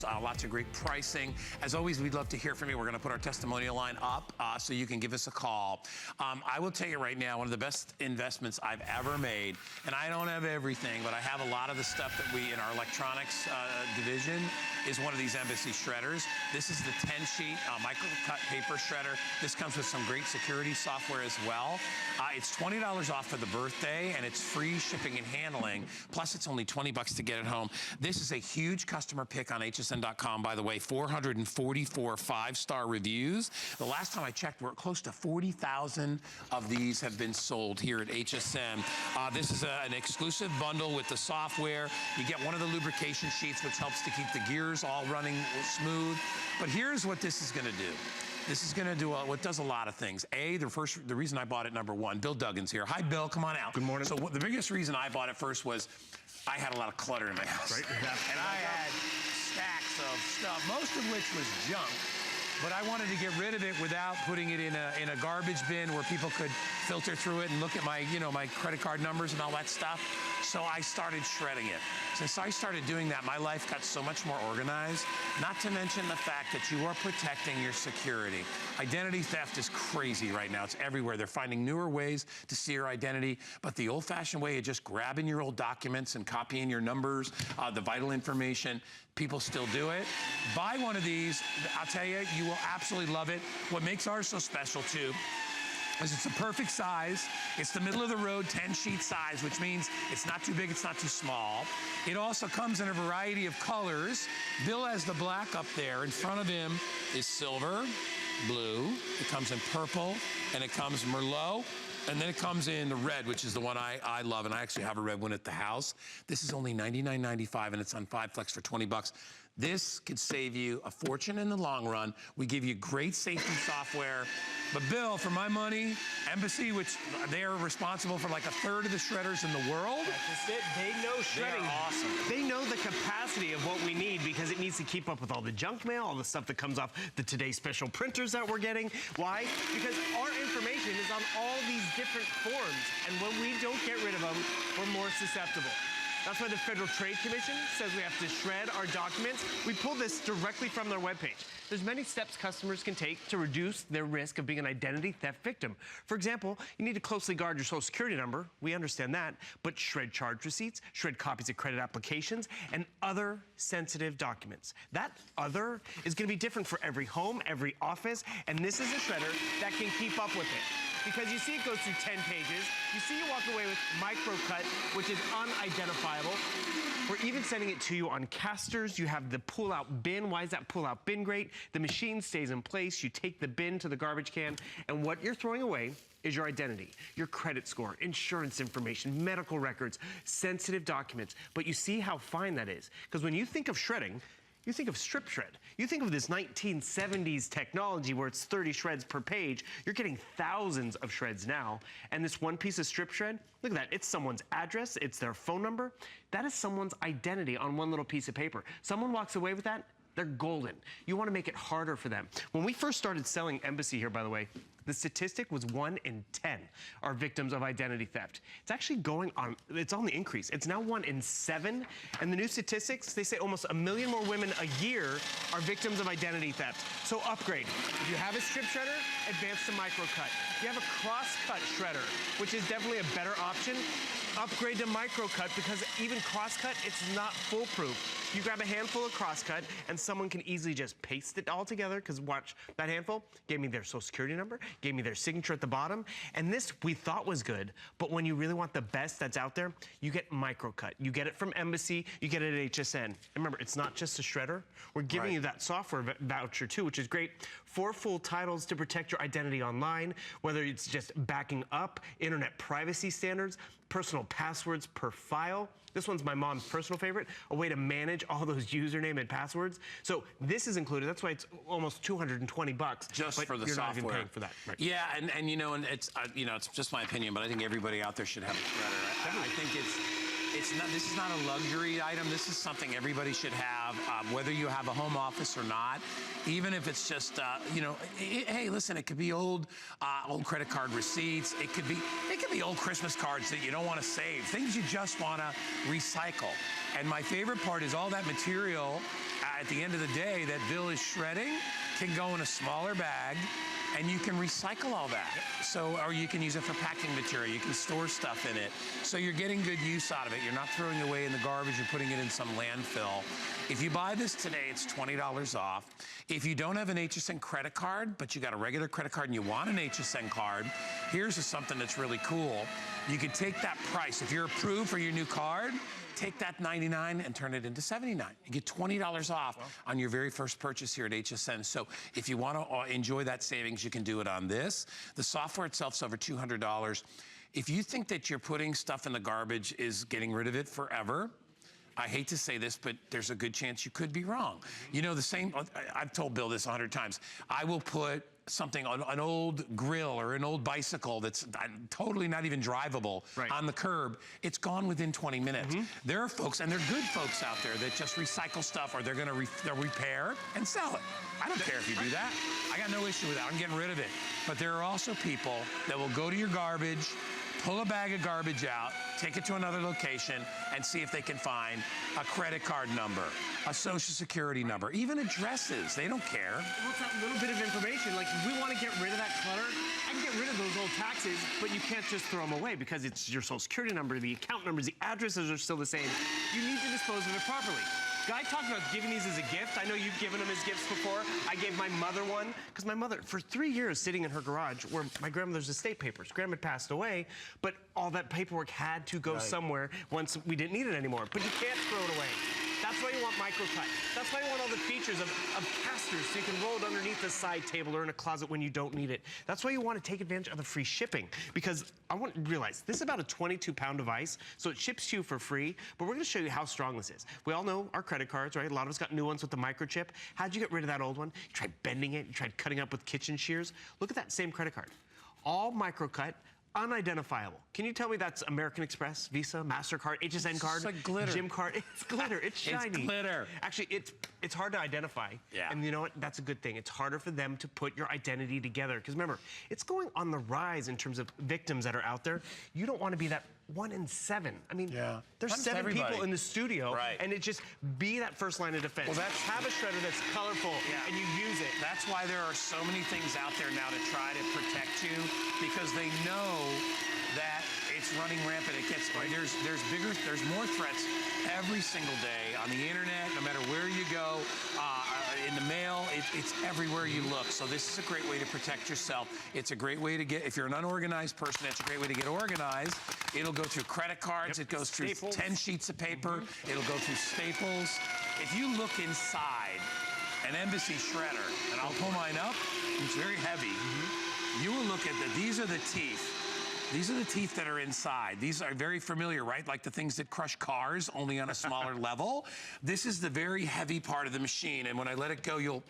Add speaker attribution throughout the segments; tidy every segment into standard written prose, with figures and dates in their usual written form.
Speaker 1: Lots of great pricing. As always, we'd love to hear from you. We're going to put our testimonial line up so you can give us a call. I will tell you right now, one of the best investments I've ever made, and I don't have everything, but I have a lot of the stuff that we, in our electronics division, is one of these Embassy shredders. This is the 10-sheet Microcut paper shredder. This comes with some great security software as well. It's $20 off for the birthday, and it's free shipping and handling. Plus, it's only 20 bucks to get it home. This is a huge customer pick on HSN.com, by the way. 444 5-star reviews. The last time I checked, we're close to 40,000 of these have been sold here at HSN. This is an exclusive bundle with the software. You get one of the lubrication sheets, which helps to keep the gears all running smooth. But here's what this is going to do. This is going to do what does a lot of things. The reason I bought it, number one, Bill Duggan's here. Hi, Bill. Come on out.
Speaker 2: Good morning.
Speaker 1: So the biggest reason I bought it first was I had a lot of clutter in my house.
Speaker 2: Right.
Speaker 1: And I had stacks of stuff, most of which was junk. But I wanted to get rid of it without putting it in a garbage bin where people could filter through it and look at my, my credit card numbers and all that stuff. So I started shredding it. Since I started doing that, my life got so much more organized, not to mention the fact that you are protecting your security. Identity theft is crazy right now. It's everywhere. They're finding newer ways to see your identity, but the old-fashioned way of just grabbing your old documents and copying your numbers, the vital information, people still do it. Buy one of these. I'll tell you, you will absolutely love it. What makes ours so special, too, is it's the perfect size. It's the middle of the road 10-sheet size, which means it's not too big, it's not too small. It also comes in a variety of colors. Bill has the black up there. In front of him is silver, blue. It comes in purple, and it comes Merlot. And then it comes in the red, which is the one I love, and I actually have a red one at the house. This is only $99.95, and it's on 5 Flex for 20 bucks. This could save you a fortune in the long run. We give you great safety software. But Bill, for my money, Embassy, which they are responsible for like 1/3 of the shredders in the world.
Speaker 2: That's it. They know shredding.
Speaker 1: They are awesome.
Speaker 2: They know the capacity of what we need because it needs to keep up with all the junk mail, all the stuff that comes off the Today Special printers that we're getting. Why? Because our information is on all these different forms. And when we don't get rid of them, we're more susceptible. That's why the Federal Trade Commission says we have to shred our documents. We pull this directly from their webpage. There's many steps customers can take to reduce their risk of being an identity theft victim. For example, you need to closely guard your Social Security number. We understand that. But shred charge receipts, shred copies of credit applications, and other sensitive documents. That other is going to be different for every home, every office, and this is a shredder that can keep up with it. Because you see it goes through 10 pages. You see you walk away with Microcut, which is unidentifiable. We're even sending it to you on casters. You have the pull-out bin. Why is that pull-out bin great? The machine stays in place. You take the bin to the garbage can, and what you're throwing away is your identity, your credit score, insurance information, medical records, sensitive documents. But you see how fine that is. Because when you think of shredding, you think of strip shred. You think of this 1970s technology where it's 30 shreds per page. You're getting thousands of shreds now. And this one piece of strip shred, look at that. It's someone's address. It's their phone number. That is someone's identity on one little piece of paper. Someone walks away with that, they're golden. You want to make it harder for them. When we first started selling Embassy here, by the way, the statistic was 1 in 10 are victims of identity theft. It's actually it's on the increase. It's now 1 in 7. And the new statistics, they say almost 1 million more women a year are victims of identity theft. So upgrade. If you have a strip shredder, advance to Microcut. If you have a cross-cut shredder, which is definitely a better option, upgrade to Microcut because even cross-cut, it's not foolproof. You grab a handful of cross-cut and someone can easily just paste it all together because watch, that handful gave me their Social Security number, gave me their signature at the bottom, and this we thought was good, but when you really want the best that's out there, you get Microcut. You get it from Embassy, you get it at HSN. And remember, it's not just a shredder. We're giving you that software voucher too, which is great. 4 full titles to protect your identity online, whether it's just backing up, internet privacy standards, personal passwords per file. This one's my mom's personal favorite, a way to manage all those username and passwords. So this is included. That's why it's almost 220 bucks.
Speaker 1: Just for the
Speaker 2: you're
Speaker 1: software.
Speaker 2: Not even paying for that. Right.
Speaker 1: Yeah, and it's it's just my opinion, but I think everybody out there should have a shredder. I think This is not a luxury item. This is something everybody should have, whether you have a home office or not. Even if it's just, hey, listen, it could be old credit card receipts. It could be old Christmas cards that you don't want to save. Things you just want to recycle. And my favorite part is all that material at the end of the day that Bill is shredding can go in a smaller bag, and you can recycle all that. So, or you can use it for packing material. You can store stuff in it. So you're getting good use out of it. You're not throwing it away in the garbage and putting it in some landfill. If you buy this today, it's $20 off. If you don't have an HSN credit card, but you got a regular credit card and you want an HSN card, here's something that's really cool. You can take that price. If you're approved for your new card, take that $99 and turn it into $79. You get $20 off on your very first purchase here at HSN. So if you want to enjoy that savings, you can do it on this. The software itself's over $200. If you think that you're putting stuff in the garbage is getting rid of it forever, I hate to say this, but there's a good chance you could be wrong. You know, I've told Bill this 100 times. I will put something on an old grill or an old bicycle that's totally not even drivable on the curb. It's gone within 20 minutes. There are folks, and they're good folks out there, that just recycle stuff, or they're going to they'll repair and sell it. I don't care if you do that. I got no issue with that. I'm getting rid of it. But there are also people that will go to your garbage, pull a bag of garbage out, take it to another location, and see if they can find a credit card number, a social security number, even addresses. They don't care.
Speaker 2: Well, it's that little bit of information. Like, if we want to get rid of that clutter, I can get rid of those old taxes, but you can't just throw them away because it's your social security number, the account numbers, the addresses are still the same. You need to dispose of it properly. Guy talked about giving these as a gift. I know you've given them as gifts before. I gave my mother one because my mother, for 3 years, sitting in her garage where my grandmother's estate papers. Grandma had passed away, but all that paperwork had to go somewhere once we didn't need it anymore. But you can't throw it away. That's why you want Microcut. That's why you want all the features of casters so you can roll it underneath the side table or in a closet when you don't need it. That's why you want to take advantage of the free shipping, because I want to realize this is about a 22-pound device, so it ships to you for free, but we're going to show you how strong this is. We all know our credit cards, right? A lot of us got new ones with the microchip. How'd you get rid of that old one? You tried bending it, you tried cutting up with kitchen shears. Look at that same credit card. All Microcut, unidentifiable. Can you tell me that's American Express, Visa, MasterCard, HSN card,
Speaker 1: it's like glitter.
Speaker 2: Gym card? It's glitter. It's shiny.
Speaker 1: It's glitter.
Speaker 2: Actually, it's hard to identify. Yeah. And you know what? That's a good thing. It's harder for them to put your identity together. Because remember, it's going on the rise in terms of victims that are out there. You don't want to be that 1 in 7. I mean, there's 7 people in the studio, and it just be that first line of defense.
Speaker 1: Well,
Speaker 2: have a shredder that's colorful, and you use it.
Speaker 1: That's why there are so many things out there now to try to protect you, because they know that it's running rampant. It gets there's more threats every single day on the internet, no matter where you go, in the mail. It's everywhere you look. So this is a great way to protect yourself. It's a great way to get, if you're an unorganized person, it's a great way to get organized. It'll go through credit cards. It goes through 10 sheets of paper. It'll go through staples. If you look inside an Embassy shredder, and I'll pull mine up, it's very heavy. You will look at these are the teeth. These are the teeth that are inside. These are very familiar, right? Like the things that crush cars, only on a smaller level. This is the very heavy part of the machine, and when I let it go, you'll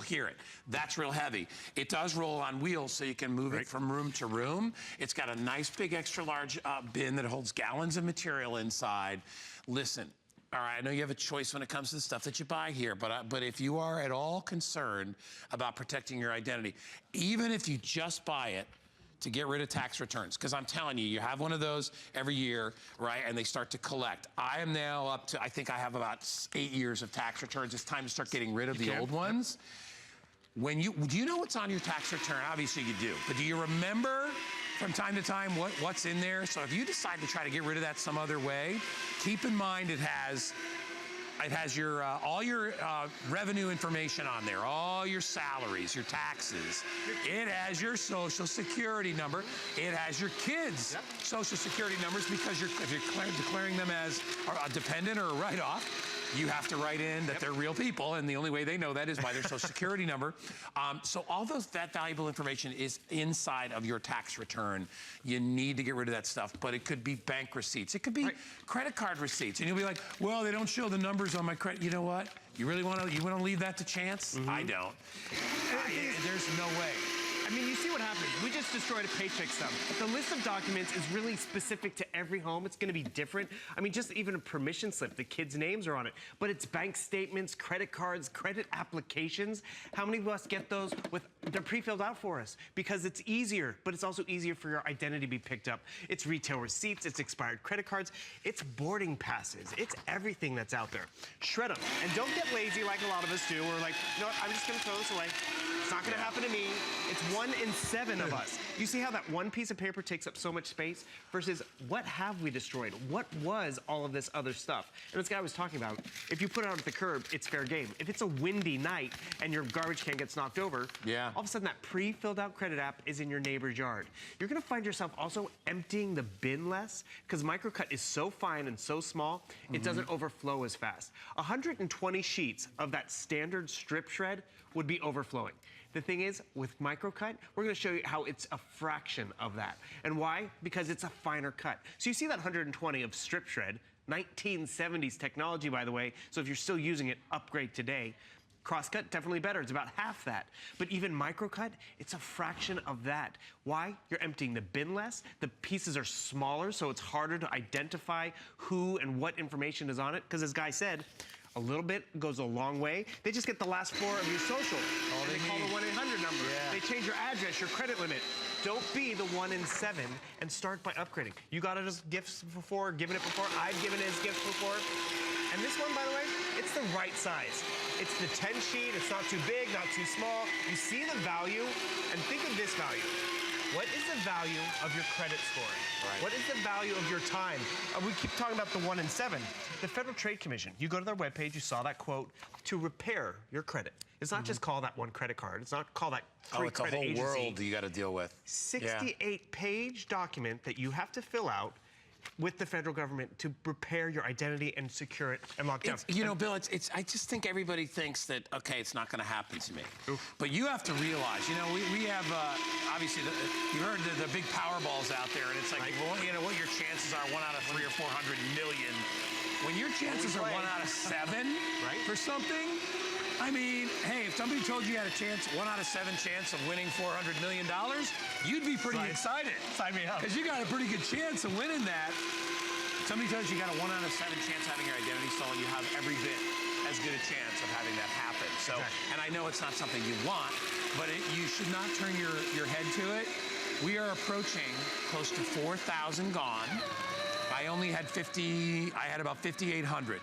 Speaker 1: hear it. That's real heavy. It does roll on wheels, so you can move it from room to room. It's got a nice big extra large bin that holds gallons of material inside. Listen. All right, I know you have a choice when it comes to the stuff that you buy here, but if you are at all concerned about protecting your identity, even if you just buy it to get rid of tax returns, because I'm telling you, you have one of those every year, right, and they start to collect. I am now up to, I think I have about 8 years of tax returns. It's time to start getting rid of the old ones. Do you know what's on your tax return? Obviously you do, but do you remember from time to time what's in there? So if you decide to try to get rid of that some other way, keep in mind it has your all your revenue information on there, all your salaries, your taxes. It has your social security number. It has your kids' social security numbers, because if you're declaring them as a dependent or a write-off, you have to write in that they're real people, and the only way they know that is by their social security number. So all that valuable information is inside of your tax return. You need to get rid of that stuff, but it could be bank receipts. It could be credit card receipts, and you'll be like, well, they don't show the numbers on my credit. You know what? You really want to leave that to chance? I don't. There's no way.
Speaker 2: I mean, you see what happens. We just destroyed a paycheck stub. The list of documents is really specific to every home. It's gonna be different. I mean, just even a permission slip, the kids' names are on it. But it's bank statements, credit cards, credit applications. How many of us get those they're pre-filled out for us? Because it's easier, but it's also easier for your identity to be picked up. It's retail receipts, it's expired credit cards, it's boarding passes, it's everything that's out there. Shred them. And don't get lazy like a lot of us do. We're like, you know what, I'm just gonna throw this away. It's not gonna happen to me. It's 1 in 7 of us. You see how that one piece of paper takes up so much space versus what have we destroyed? What was all of this other stuff? And this guy was talking about, if you put it out at the curb, it's fair game. If it's a windy night and your garbage can gets knocked over, all of a sudden that pre-filled out credit app is in your neighbor's yard. You're gonna find yourself also emptying the bin less because Microcut is so fine and so small, it doesn't overflow as fast. 120 sheets of that standard strip shred would be overflowing. The thing is, with Microcut, we're gonna show you how it's a fraction of that. And why? Because it's a finer cut. So you see that 120 of strip shred, 1970s technology, by the way, so if you're still using it, upgrade today. Crosscut, definitely better, it's about half that. But even Microcut, it's a fraction of that. Why? You're emptying the bin less, the pieces are smaller, so it's harder to identify who and what information is on it, because as Guy said, a little bit goes a long way. They just get the last 4 of your social. And they call the 1-800 number. They change your address, your credit limit. Don't be the 1 in 7 and start by upgrading. You got it as gifts before, given it before. I've given it as gifts before. And this one, by the way, it's the right size. It's the 10 sheet. It's not too big, not too small. You see the value, and think of this value. What is the value of your credit scoring? What is the value of your time? We keep talking about the 1 in 7. The Federal Trade Commission, you go to their webpage, you saw that quote, to repair your credit. It's not just call that one credit card. It's not call that three credit agency.
Speaker 3: It's a whole world you got to deal with.
Speaker 2: 68-page document that you have to fill out with the federal government to prepare your identity and secure it and lock down.
Speaker 3: You know, Bill, I just think everybody thinks that, okay, it's not going to happen to me. But you have to realize, you know, we have, obviously, you heard the big Powerballs out there, and it's like, well, you know, what your chances are 1 out of 3 or 400 million. When your chances are 1 out of 7 for something, I mean, hey, if somebody told you had a chance, 1 out of 7 chance of winning $400 million, you'd be pretty excited.
Speaker 2: Sign me up.
Speaker 3: Because you got a pretty good chance of winning that. Somebody tells you you got a 1 out of 7 chance of having your identity stolen, you have every bit as good a chance of having that happen. So, and I know it's not something you want, but you should not turn your head to it. We are approaching close to 4,000 gone. I only had I had about 5,800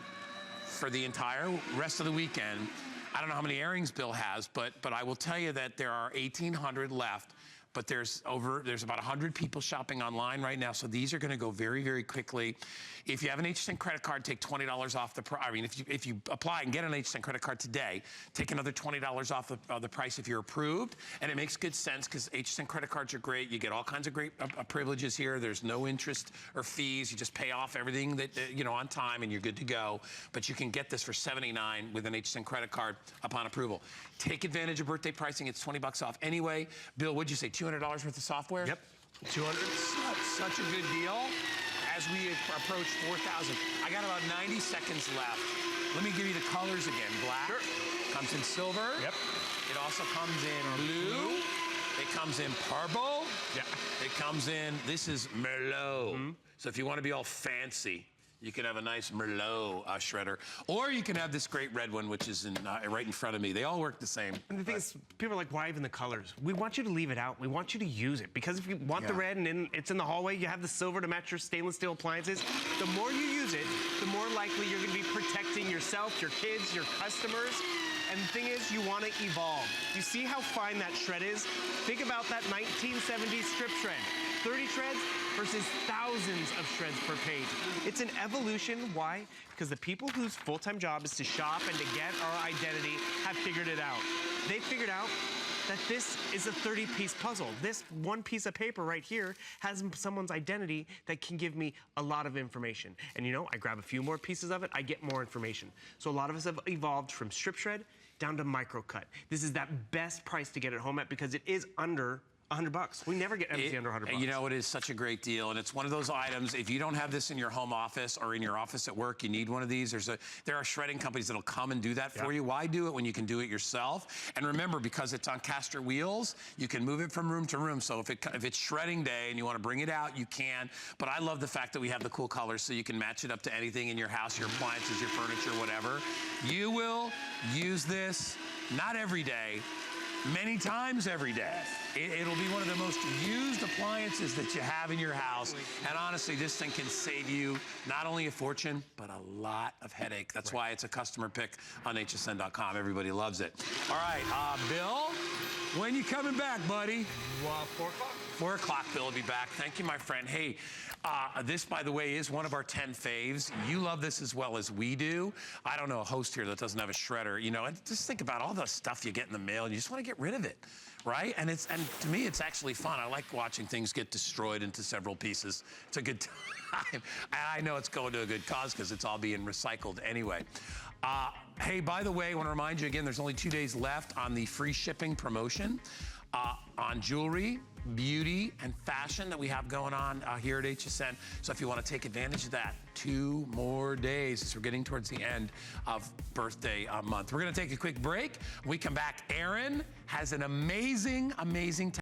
Speaker 3: for the entire rest of the weekend. I don't know how many airings Bill has, but I will tell you that there are 1,800 left. But there's about 100 people shopping online right now, so these are going to go very, very quickly. If you have an HSN credit card, take $20 off the price. I mean, if you apply and get an HSN credit card today, take another $20 off the price if you're approved. And it makes good sense because HSN credit cards are great. You get all kinds of great privileges here. There's no interest or fees. You just pay off everything that you know on time, and you're good to go. But you can get this for $79 with an HSN credit card upon approval. Take advantage of birthday pricing. It's $20 off anyway. Bill, what'd you say? $200 worth of software?
Speaker 2: Yep. 200.
Speaker 1: Such a good deal. As we approach 4,000, I got about 90 seconds left. Let me give you the colors again. Black comes in silver.
Speaker 2: Yep.
Speaker 1: It also comes in blue. It comes in purple.
Speaker 2: Yeah.
Speaker 1: It comes in, this is Merlot. So if you want to be all fancy, you can have a nice Merlot shredder. Or you can have this great red one, which is right in front of me. They all work the same.
Speaker 2: And the thing is, people are like, why even the colors? We want you to leave it out. We want you to use it. Because if you want the red and it's in the hallway, you have the silver to match your stainless steel appliances. The more you use it, the more likely you're going to be protecting yourself, your kids, your customers. And the thing is, you want to evolve. You see how fine that shred is? Think about that 1970s strip shred. 30 shreds versus thousands of shreds per page. It's an evolution. Why? Because the people whose full-time job is to shop and to get our identity have figured it out. They figured out that this is a 30-piece puzzle. This one piece of paper right here has someone's identity that can give me a lot of information. And you know, I grab a few more pieces of it, I get more information. So a lot of us have evolved from strip shred down to Microcut. This is that best price to get it home at because it is under $100. We never get empty under $100.
Speaker 1: You know, it is such a great deal, and it's one of those items, if you don't have this in your home office or in your office at work, you need one of these. There are shredding companies that'll come and do that for you. Why do it when you can do it yourself? And remember, because it's on caster wheels, you can move it from room to room. So if it's shredding day and you want to bring it out, you can. But I love the fact that we have the cool colors so you can match it up to anything in your house, your appliances, your furniture, whatever. You will use this, not every day, many times every day. It'll be one of the most used appliances that you have in your house. And honestly, this thing can save you not only a fortune, but a lot of headache. That's why it's a customer pick on hsn.com. Everybody loves it. All right, Bill, when you coming back, buddy?
Speaker 2: 4 o'clock.
Speaker 1: 4 o'clock, Bill will be back. Thank you, my friend. Hey, this, by the way, is one of our 10 faves. You love this as well as we do. I don't know a host here that doesn't have a shredder. You know, and just think about all the stuff you get in the mail, and you just want to get rid of it, right? And to me, it's actually fun. I like watching things get destroyed into several pieces. It's a good time. And I know it's going to a good cause because it's all being recycled anyway. Hey, by the way, I want to remind you again, there's only 2 days left on the free shipping promotion on jewelry, beauty, and fashion that we have going on here at HSN. So if you want to take advantage of that, 2 more days as we're getting towards the end of birthday month. We're going to take a quick break. When we come back, Aaron has an amazing, amazing